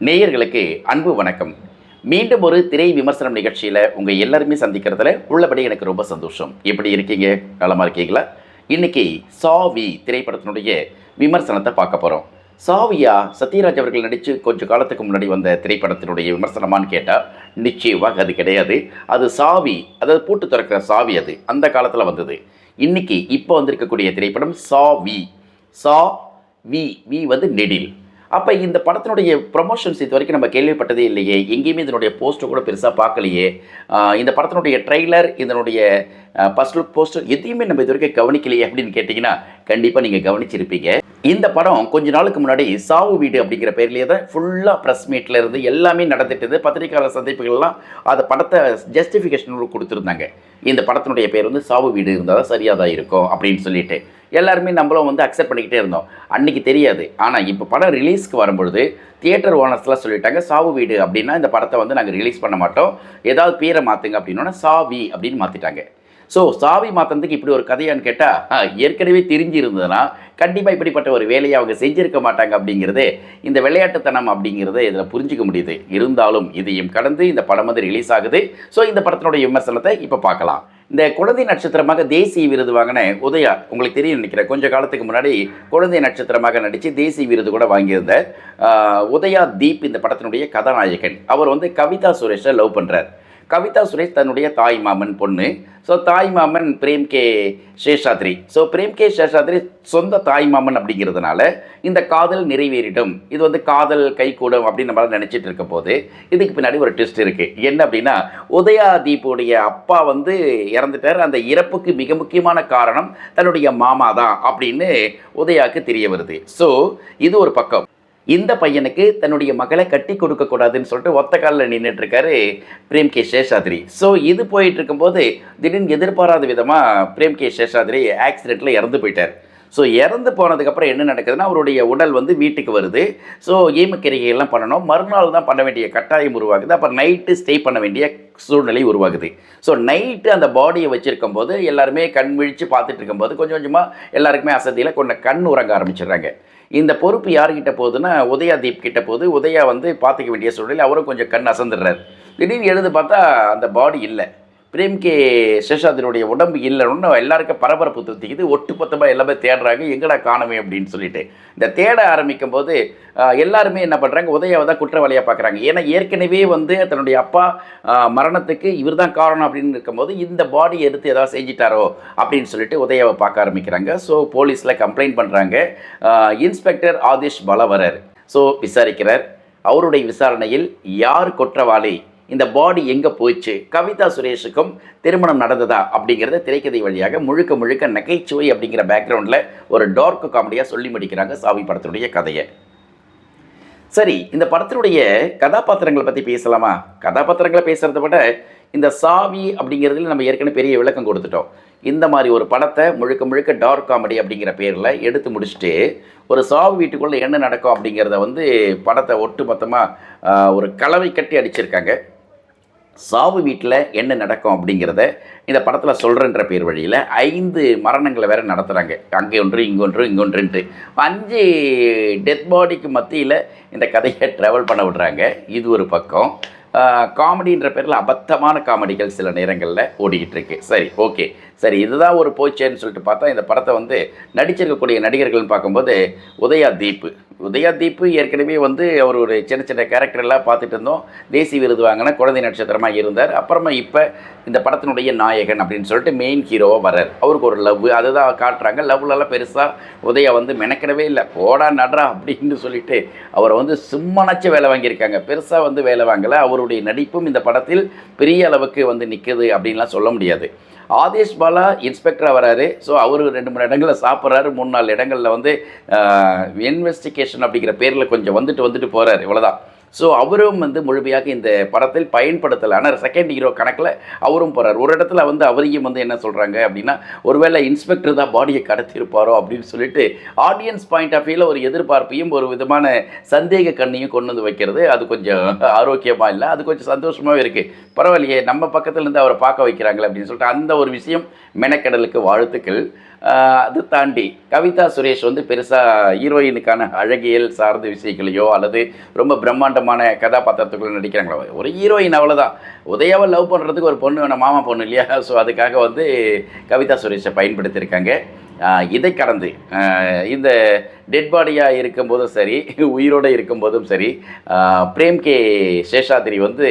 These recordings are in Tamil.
நேயர்களுக்கு அன்பு வணக்கம். மீண்டும் ஒரு திரை விமர்சனம் நிகழ்ச்சியில் உங்கள் எல்லாருமே சந்திக்கிறதுல உள்ளபடி எனக்கு ரொம்ப சந்தோஷம். எப்படி இருக்கீங்க? நலமாக இருக்கீங்களா? இன்னைக்கு சாவி திரைப்படத்தினுடைய விமர்சனத்தை பார்க்க போகிறோம். சாவியா சத்யராஜ் அவர்கள் நடித்து கொஞ்சம் காலத்துக்கு முன்னாடி வந்த திரைப்படத்தினுடைய விமர்சனமானு கேட்டால் நிச்சயமாக அது கிடையாது. அது சாவி, அதாவது பூட்டு திறக்கிற சாவி, அது அந்த காலத்தில் வந்தது. இன்னைக்கு இப்போ வந்திருக்கக்கூடிய திரைப்படம் சாவி. சா வி வி வந்து நெடில். அப்போ இந்த படத்தினுடைய ப்ரொமோஷன்ஸ் இது வரைக்கும் நம்ம கேள்விப்பட்டதே இல்லையே, எங்கேயுமே இதனுடைய போஸ்டர் கூட பெருசாக பார்க்கலையே. இந்த படத்தினுடைய ட்ரெய்லர், இதனுடைய ஃபர்ஸ்ட் லுக் போஸ்டர் எதையுமே நம்ம இது வரைக்கும் கவனிக்கலையே அப்படின்னு கேட்டிங்கன்னா கண்டிப்பாக நீங்கள் கவனிச்சிருப்பீங்க. இந்த படம் கொஞ்ச நாளுக்கு முன்னாடி சாவு வீடு அப்படிங்கிற பேர்லேயே தான் ஃபுல்லாக ப்ரெஸ் மீட்டில் இருந்து எல்லாமே நடந்துட்டு பத்திரிகையாளர் சந்திப்புகள்லாம் அந்த படத்தை ஜஸ்டிஃபிகேஷன் கொடுத்துருந்தாங்க. இந்த படத்தினுடைய பேர் வந்து சாவு வீடு இருந்தால் தான் சரியாக தான் இருக்கும் அப்படின்னு சொல்லிட்டு எல்லாருமே நம்மளும் வந்து அக்செப்ட் பண்ணிக்கிட்டே இருந்தோம். அன்றைக்கி தெரியாது. ஆனால் இப்போ படம் ரிலீஸ்க்கு வரும்பொழுது தியேட்டர் ஓனர்ஸ்லாம் சொல்லிட்டாங்க, சாவு வீடு அப்படின்னா இந்த படத்தை வந்து நாங்கள் ரிலீஸ் பண்ண மாட்டோம், ஏதாவது பேரை மாற்றுங்க அப்படின்னா சாவி அப்படின்னு மாற்றிட்டாங்க. ஸோ சாவி மாற்றினதுக்கு இப்படி ஒரு கதையான்னு கேட்டால் ஏற்கனவே தெரிஞ்சு இருந்ததுன்னா கண்டிப்பாக இப்படிப்பட்ட ஒரு வேலையை அவங்க செஞ்சுருக்க மாட்டாங்க அப்படிங்கிறது இந்த விளையாட்டுத்தனம் அப்படிங்கிறத இதில் புரிஞ்சிக்க முடியுது. இருந்தாலும் இதையும் கடந்து இந்த படம் வந்து ரிலீஸ் ஆகுது. ஸோ இந்த படத்தினுடைய விமர்சனத்தை இப்போ பார்க்கலாம். இந்த குழந்தை நட்சத்திரமாக தேசிய விருது வாங்கின உதயா, உங்களுக்கு தெரியும் நினைக்கிறேன், கொஞ்சம் காலத்துக்கு முன்னாடி குழந்தை நட்சத்திரமாக நடித்து தேசிய விருது கூட வாங்கியிருந்த உதயா தீப் இந்த படத்தினுடைய கதாநாயகன். அவர் வந்து கவிதா சுரேஷை லவ் பண்ணுறார். கவிதா சுரேஷ் தன்னுடைய தாய் மாமன் பொண்ணு. ஸோ தாய் மாமன் Prem K Seshadri. So Prem K Seshadri சொந்த தாய் மாமன் அப்படிங்கிறதுனால இந்த காதல் நிறைவேறிடும், இது வந்து காதல் கைகூடும் அப்படின்னு நம்மளால் நினச்சிட்டு இருக்க போது இதுக்கு பின்னாடி ஒரு ட்விஸ்ட் இருக்குது. என்ன அப்படின்னா, உதயா தீப்புடைய அப்பா வந்து இறந்துட்டார். அந்த இறப்புக்கு மிக முக்கியமான காரணம் தன்னுடைய மாமா தான் அப்படின்னு உதயாவுக்கு தெரிய வருது. ஸோ இது ஒரு பக்கம். இந்த பையனுக்கு தன்னுடைய மகளை கட்டி கொடுக்கக்கூடாதுன்னு சொல்லிட்டு ஒத்த காலில் நின்றுட்டுருக்காரு பிரேம் கே சேஷாத்ரி. ஸோ இது போயிட்டு இருக்கும்போது திடீர்னு எதிர்பாராத விதமாக பிரேம் கே சேஷாத்ரி ஆக்சிடெண்ட்டில் இறந்து போயிட்டார். ஸோ இறந்து போனதுக்கப்புறம் என்ன நடக்குதுன்னா, அவருடைய உடல் வந்து வீட்டுக்கு வருது. ஸோ ஈமக்கிரிகையெல்லாம் பண்ணணும், மறுநாள் தான் பண்ண வேண்டிய கட்டாயம் உருவாகுது. அப்புறம் நைட்டு ஸ்டே பண்ண வேண்டிய சூழ்நிலை உருவாகுது. ஸோ நைட்டு அந்த பாடியை வச்சுருக்கும் போது எல்லாருமே கண் விழித்து பார்த்துட்டு இருக்கும்போது கொஞ்சம் கொஞ்சமாக எல்லாருக்குமே அசதியில் கொஞ்சம் கண் உறங்க ஆரம்பிச்சிடுறாங்க. இந்த பொறுப்பு யார்கிட்ட போகுதுன்னா உதயா தீப் கிட்ட போகுது. உதயா வந்து பார்த்துக்க வேண்டிய சூழ்நிலை, அவரும் கொஞ்சம் கண் அசந்துடுறார். திடீர்னு எழுந்து பார்த்தா அந்த பாடி இல்லை, பிரேம் கே சேஷாத்ரியுடைய உடம்பு இல்லைன்னு எல்லாருக்கும் பரபரப்பு தூத்திக்குது. ஒட்டுமொத்தமாக எல்லாமே தேடுறாங்க, எங்கடா காணுமே அப்படின்னு சொல்லிட்டு. இந்த தேட ஆரம்பிக்கும் போது எல்லாருமே என்ன பண்ணுறாங்க, உதயாவை தான் குற்றவாளியாக பார்க்குறாங்க. ஏன்னா ஏற்கனவே வந்து தன்னுடைய அப்பா மரணத்துக்கு இவர் தான் காரணம் அப்படின்னு இருக்கும்போது இந்த பாடி எடுத்து ஏதாவது செஞ்சிட்டாரோ அப்படின்னு சொல்லிட்டு உதயாவை பார்க்க ஆரம்பிக்கிறாங்க. ஸோ போலீஸில் கம்ப்ளைண்ட் பண்ணுறாங்க. இன்ஸ்பெக்டர் ஆதிஷ் பாலா வரார். ஸோ விசாரிக்கிறார். அவருடைய விசாரணையில் யார் குற்றவாளி, இந்த பாடி எங்கே போயிடுச்சு, கவிதா சுரேஷுக்கும் திருமணம் நடந்ததா அப்படிங்கிறத திரைக்கதை வழியாக முழுக்க முழுக்க நகைச்சுவை அப்படிங்கிற பேக்ரவுண்டில் ஒரு டார்க் காமெடியாக சொல்லி முடிக்கிறாங்க சாவி படத்தினுடைய கதையை. சரி, இந்த படத்தினுடைய கதாபாத்திரங்களை பற்றி பேசலாமா? கதாபாத்திரங்களை பேசுகிறத விட இந்த சாவி அப்படிங்கிறதுல நம்ம ஏற்கனவே பெரிய விளக்கம் கொடுத்துட்டோம். இந்த மாதிரி ஒரு படத்தை முழுக்க முழுக்க டார்க் காமெடி அப்படிங்கிற பேரில் எடுத்து முடிச்சுட்டு ஒரு சாவு வீட்டுக்குள்ளே என்ன நடக்கும் அப்படிங்கிறத வந்து படத்தை ஒட்டு மொத்தமாக ஒரு கலவை கட்டி அடிச்சிருக்காங்க. சாவு வீட்டில் என்ன நடக்கும் அப்படிங்கிறத இந்த படத்தில் சொல்கிறன்ற பேர் வழியில் 5 மரணங்களை வேறு நடத்துகிறாங்க. அங்கே ஒன்று, இங்கொன்று, இங்கொன்றுன்ட்டு 5 டெத் பாடிக்கு மத்தியில் இந்த கதையை ட்ராவல் பண்ண விடுறாங்க. இது ஒரு பக்கம். காமெடின்ற பேரில் அபத்தமான காமெடிகள் சில நேரங்களில் ஓடிக்கிட்டு இருக்கு. சரி, ஓகே, சரி, இதுதான் ஒரு போச்சேன்னு சொல்லிட்டு பார்த்தா இந்த படத்தை வந்து நடிச்சிருக்கக்கூடிய நடிகர்கள்னு பார்க்கும்போது உதயா தீப்பு ஏற்கனவே வந்து அவர் ஒரு சின்ன சின்ன கேரக்டரெல்லாம் பார்த்துட்டு இருந்தோம். தேசிய விருது வாங்கின குழந்தை நட்சத்திரமாக இருந்தார். அப்புறமா இப்போ இந்த படத்தினுடைய நாயகன் அப்படின்னு சொல்லிட்டு மெயின் ஹீரோவாக வர்றார். அவருக்கு ஒரு லவ், அதுதான் காட்டுறாங்க. லவ்லலாம் பெருசாக உதயா வந்து மெனக்கிடவே இல்லை, போடா நட்ரா அப்படின்னு சொல்லிட்டு அவரை வந்து சும்மனச்ச வேலை வாங்கியிருக்காங்க. பெருசாக வந்து வேலை வாங்கலை. அவருடைய நடிப்பும் இந்த படத்தில் பெரிய அளவுக்கு வந்து நிற்குது அப்படின்லாம் சொல்ல முடியாது. ஆதிஷ் பாலா இன்ஸ்பெக்டராக வராரு. ஸோ அவர் 2-3 இடங்களில் சாப்பிட்றாரு, 3-4 இடங்களில் வந்து இன்வெஸ்டிகேஷன் அப்படிங்கிற பேரில் கொஞ்சம் வந்துட்டு போகிறார், இவ்வளோதான். ஸோ அவரும் வந்து முழுமையாக இந்த படத்தில் பயன்படுத்தலை. ஆனால் செகண்ட் ஹீரோ கணக்கில் அவரும் போகிறார். ஒரு இடத்துல வந்து அவரையும் வந்து என்ன சொல்கிறாங்க அப்படின்னா, ஒருவேளை இன்ஸ்பெக்டர் தான் பாடியை கடத்தியிருப்பாரோ அப்படின்னு சொல்லிட்டு ஆடியன்ஸ் பாயிண்ட் ஆஃப் வியூவில் ஒரு எதிர்பார்ப்பையும் ஒரு விதமான சந்தேக கண்ணையும் கொண்டு வந்து வைக்கிறது. அது கொஞ்சம் ஆரோக்கியமாக இல்லை, அது கொஞ்சம் சந்தோஷமாகவே இருக்குது. பரவாயில்லையே, நம்ம பக்கத்துலேருந்து அவரை பார்க்க வைக்கிறாங்களே அப்படின்னு சொல்லிட்டு அந்த ஒரு விஷயம் மெனக்கடலுக்கு வாழ்த்துக்கள். அது தாண்டி கவிதா சுரேஷ் வந்து பெருசாக ஹீரோயினுக்கான அழகியல் சார்ந்த விஷயங்களையோ அல்லது ரொம்ப பிரம்மாண்டமான கதாபாத்திரத்துக்குள்ள நடிக்கிறாங்களோ, ஒரு ஹீரோயின் அவ்வளோதான். உதயாவை லவ் பண்ணுறதுக்கு ஒரு பொண்ணு வேணும், மாமா பொண்ணு இல்லையா? ஸோ அதுக்காக வந்து கவிதா சுரேஷை பயன்படுத்தியிருக்காங்க. இதை கடந்து இந்த டெட் பாடியாக இருக்கும்போதும் சரி, உயிரோடு இருக்கும்போதும் சரி, பிரேம் கே சேஷாத்ரி வந்து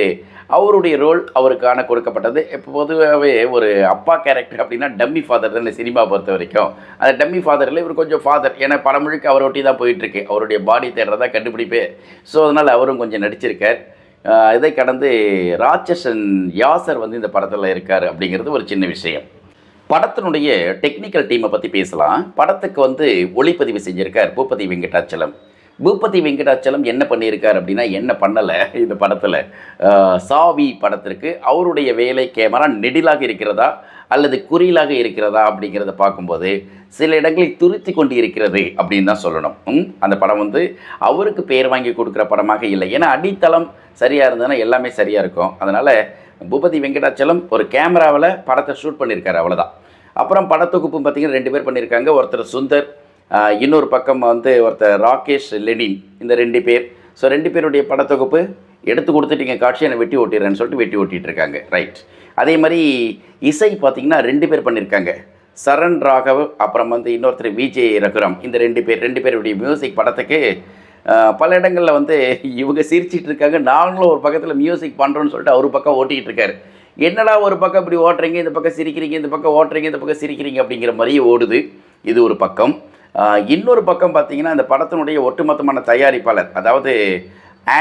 அவருடைய ரோல் அவருக்கான கொடுக்கப்பட்டது. இப்போ பொதுவாகவே ஒரு அப்பா கேரக்டர் அப்படின்னா டம்மி ஃபாதர் தான் இந்த சினிமா பொறுத்த வரைக்கும். அந்த டம்மி ஃபாதரில் இவர் கொஞ்சம் ஃபாதர், ஏன்னா படம் முழுக்க அவரை ஒட்டி தான் போயிட்டுருக்கு. அவருடைய பாடி தேடுறதா கண்டுபிடிப்பே. ஸோ அதனால் அவரும் கொஞ்சம் நடிச்சிருக்கார். இதை கடந்து ராட்சசன் யாசர் வந்து இந்த படத்தில் இருக்கார் அப்படிங்கிறது ஒரு சின்ன விஷயம். படத்தினுடைய டெக்னிக்கல் டீமை பற்றி பேசலாம். படத்துக்கு வந்து ஒளிப்பதிவு செஞ்சுருக்கார் பூபதி வெங்கடாச்சலம். பூபதி வெங்கடாச்சலம் என்ன பண்ணியிருக்கார் அப்படின்னா, என்ன பண்ணலை இந்த படத்தில். சாவி படத்திற்கு அவருடைய வேலை கேமரா நெடிலாக இருக்கிறதா அல்லது குறியிலாக இருக்கிறதா அப்படிங்கிறத பார்க்கும்போது சில இடங்களில் துருத்தி கொண்டு இருக்கிறது அப்படின்னு தான் சொல்லணும். அந்த படம் வந்து அவருக்கு பேர் வாங்கி கொடுக்குற படமாக இல்லை. ஏன்னா அடித்தளம் சரியாக இருந்ததுன்னா எல்லாமே சரியாக இருக்கும். அதனால் பூபதி வெங்கடாச்சலம் ஒரு கேமராவில் படத்தை ஷூட் பண்ணியிருக்காரு, அவ்வளோதான். அப்புறம் படத்தொகுப்பு பார்த்திங்கன்னா 2 பேர் பண்ணியிருக்காங்க. ஒருத்தர் சுந்தர், இன்னொரு பக்கம் வந்து ஒருத்தர் ராகேஷ் லெனின், இந்த 2 பேர். ஸோ 2 பேருடைய படத்தொகுப்பு எடுத்து கொடுத்துட்டீங்க, காட்சி என்னை வெட்டி ஓட்டிடுறேன்னு சொல்லிட்டு வெட்டி ஓட்டிகிட்டு இருக்காங்க. ரைட். அதே மாதிரி இசை பார்த்திங்கன்னா 2 பேர் பண்ணியிருக்காங்க. சரண் ராகவ், அப்புறம் வந்து இன்னொருத்தர் விஜய் ரகுராம். இந்த 2 பேருடைய மியூசிக் படத்துக்கு பல இடங்களில் வந்து இவங்க சிரிச்சிட்டு இருக்காங்க, நாங்களும் ஒரு பக்கத்தில் மியூசிக் பண்ணுறோன்னு சொல்லிட்டு ஒரு பக்கம் ஓட்டிகிட்டு இருக்காரு. என்னடா ஒரு பக்கம் இப்படி ஓட்டுறீங்க, இந்த பக்கம் சிரிக்கிறீங்க, இந்த பக்கம் ஓட்டுறீங்க, இந்த பக்கம் சிரிக்கிறீங்க அப்படிங்கிற மாதிரியே ஓடுது. இது ஒரு பக்கம். இன்னொரு பக்கம் பார்த்திங்கன்னா இந்த படத்தினுடைய ஒட்டுமொத்தமான தயாரிப்பாளர், அதாவது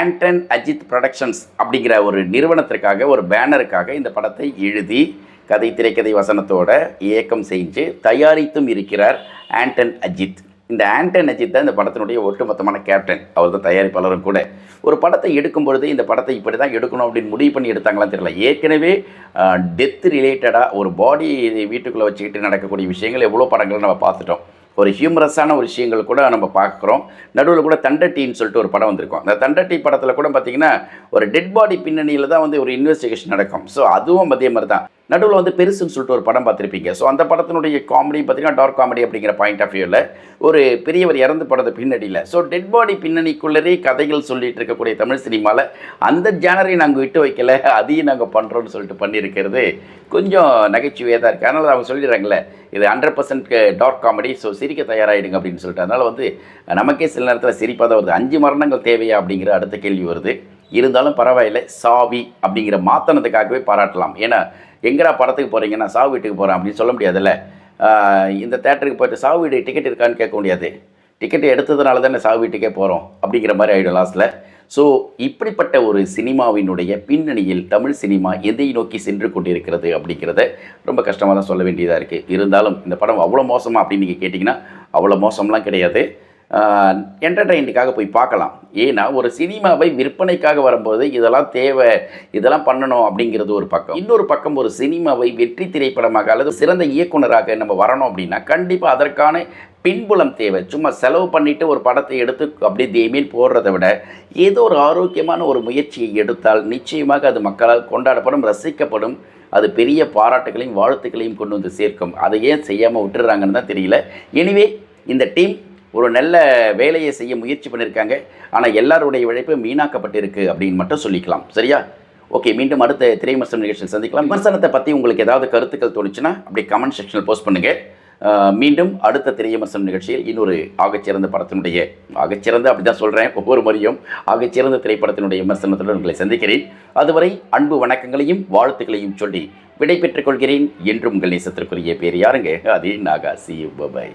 ஆண்டன் அஜித் ப்ரொடக்ஷன்ஸ் அப்படிங்கிற ஒரு நிறுவனத்திற்காக, ஒரு பேனருக்காக இந்த படத்தை எழுதி கதை திரைக்கதை வசனத்தோட இயக்கம் செஞ்சு தயாரித்தும் இருக்கிறார் ஆண்டன் அஜித். இந்த ஆண்டன் அஜித் தான் இந்த படத்தினுடைய ஒட்டுமொத்தமான கேப்டன். அவர் தான் தயாரிப்பாளரும் கூட. ஒரு படத்தை எடுக்கும் பொழுது இந்த படத்தை இப்படி தான் எடுக்கணும் அப்படின்னு முடிவு பண்ணி எடுத்தாங்களான்னு தெரியல. ஏற்கனவே டெத் ரிலேட்டடாக ஒரு பாடி வீட்டுக்குள்ளே வச்சுக்கிட்டு நடக்கக்கூடிய விஷயங்கள் எவ்வளோ படங்களை நம்ம பார்த்துட்டோம். ஒரு ஹியூமரஸான ஒரு விஷயங்கள் கூட நம்ம பார்க்குறோம். நடுவில் கூட தண்டட்டின்னு சொல்லிட்டு ஒரு படம் வந்திருக்கும். அந்த தண்டட்டி படத்தில் கூட பார்த்திங்கன்னா ஒரு டெட் பாடி பின்னணியில் தான் வந்து ஒரு இன்வெஸ்டிகேஷன் நடக்கும். ஸோ அதுவும் அதே மாதிரி தான். நடுவில் வந்து பெருசுன்னு சொல்லிட்டு ஒரு படம் பார்த்துருப்பீங்க. ஸோ அந்த படத்தினுடைய காமெடி பார்த்திங்கன்னா டார்க் காமெடி அப்படிங்கிற பாயிண்ட் ஆஃப் வியூவில் ஒரு பெரியவர் இறந்து படத்தை பின்னணியில். ஸோ டெட் பாடி பின்னணிக்குள்ளரே கதைகள் சொல்லிகிட்டு இருக்கக்கூடிய தமிழ் சினிமாவில் அந்த ஜானரையும் நாங்கள் விட்டு வைக்கல, அதையும் நாங்கள் பண்ணுறோன்னு சொல்லிட்டு பண்ணியிருக்கிறது கொஞ்சம் நகைச்சுவையாக தான் இருக்குது. அதனால் அவங்க சொல்லிடுறாங்களே இது 100% டார்க் காமெடி, ஸோ சிரிக்க தயாராகிடுங்க அப்படின்னு சொல்லிட்டு. அதனால் வந்து நமக்கே சில நேரத்தில் சிரிப்பாக தான் வருது. 5 மரணங்கள் தேவையா அப்படிங்கிற அடுத்த கேள்வி வருது. இருந்தாலும் பரவாயில்லை, சாவி அப்படிங்கிற மாற்றினதுக்காகவே பாராட்டலாம். ஏன்னா எங்கடா படத்துக்கு போகிறீங்கன்னா சாவு வீட்டுக்கு போகிறேன் அப்படின்னு சொல்ல முடியாதுல்ல. இந்த தேட்டருக்கு போய்ட்டு சாவு வீடு டிக்கெட் இருக்கான்னு கேட்க முடியாது. டிக்கெட் எடுத்ததுனால தானே சாவு வீட்டுக்கே போகிறோம் அப்படிங்கிற மாதிரி ஆகிடும் லாஸ்ட்டில். ஸோ இப்படிப்பட்ட ஒரு சினிமாவினுடைய பின்னணியில் தமிழ் சினிமா எதை நோக்கி சென்று கொண்டிருக்கிறது அப்படிங்கிறத ரொம்ப கஷ்டமாக தான் சொல்ல வேண்டியதாக இருக்குது. இருந்தாலும் இந்த படம் அவ்வளோ மோசமாக அப்படின்னு நீங்கள் கேட்டிங்கன்னா அவ்வளோ மோசம்லாம் கிடையாது. என்டர்டெயின்மெண்ட்டுக்காக போய் பார்க்கலாம். ஏன்னா ஒரு சினிமாவை விற்பனைக்காக வரும்போது இதெல்லாம் தேவை, இதெல்லாம் பண்ணணும் அப்படிங்கிறது ஒரு பக்கம். இன்னொரு பக்கம் ஒரு சினிமாவை வெற்றி திரைப்படமாக அல்லது சிறந்த இயக்குனராக நம்ம வரணும் அப்படின்னா கண்டிப்பாக அதற்கான பின்புலம் தேவை. சும்மா செலவு பண்ணிவிட்டு ஒரு படத்தை எடுத்து அப்படியே தேமீன் போடுறதை விட ஏதோ ஒரு ஆரோக்கியமான ஒரு முயற்சியை எடுத்தால் நிச்சயமாக அது மக்களால் கொண்டாடப்படும், ரசிக்கப்படும். அது பெரிய பாராட்டுகளையும் வாழ்த்துக்களையும் கொண்டு வந்து சேர்க்கும். அதை ஏன் செய்யாமல் விட்டுறாங்கன்னு தான் தெரியல. எனிவே இந்த டீம் ஒரு நல்ல வேலையை செய்ய முயற்சி பண்ணியிருக்காங்க. ஆனால் எல்லாருடைய உழைப்பு மீனாக்கப்பட்டிருக்கு அப்படின்னு மட்டும் சொல்லிக்கலாம். சரியா? ஓகே, மீண்டும் அடுத்த திரை விமர்சன நிகழ்ச்சியில் சந்திக்கலாம். விமர்சனத்தை பற்றி உங்களுக்கு ஏதாவது கருத்துக்கள் தோணுச்சுன்னா அப்படி கமெண்ட் செக்ஷனில் போஸ்ட் பண்ணுங்கள். மீண்டும் அடுத்த திரை விமர்சன நிகழ்ச்சியில் இன்னொரு ஆகச்சிறந்த படத்தினுடைய அப்படி தான் சொல்கிறேன் ஒவ்வொரு முறையும், ஆகச்சிறந்த திரைப்படத்தினுடைய விமர்சனத்துடன் உங்களை சந்திக்கிறேன். அதுவரை அன்பு வணக்கங்களையும் வாழ்த்துக்களையும் சொல்லி விடை பெற்றுக் கொள்கிறேன். என்றும் உங்கள் நேசத்திற்குரிய பேர் யாருங்க? அதே Naga. See you. Bye bye.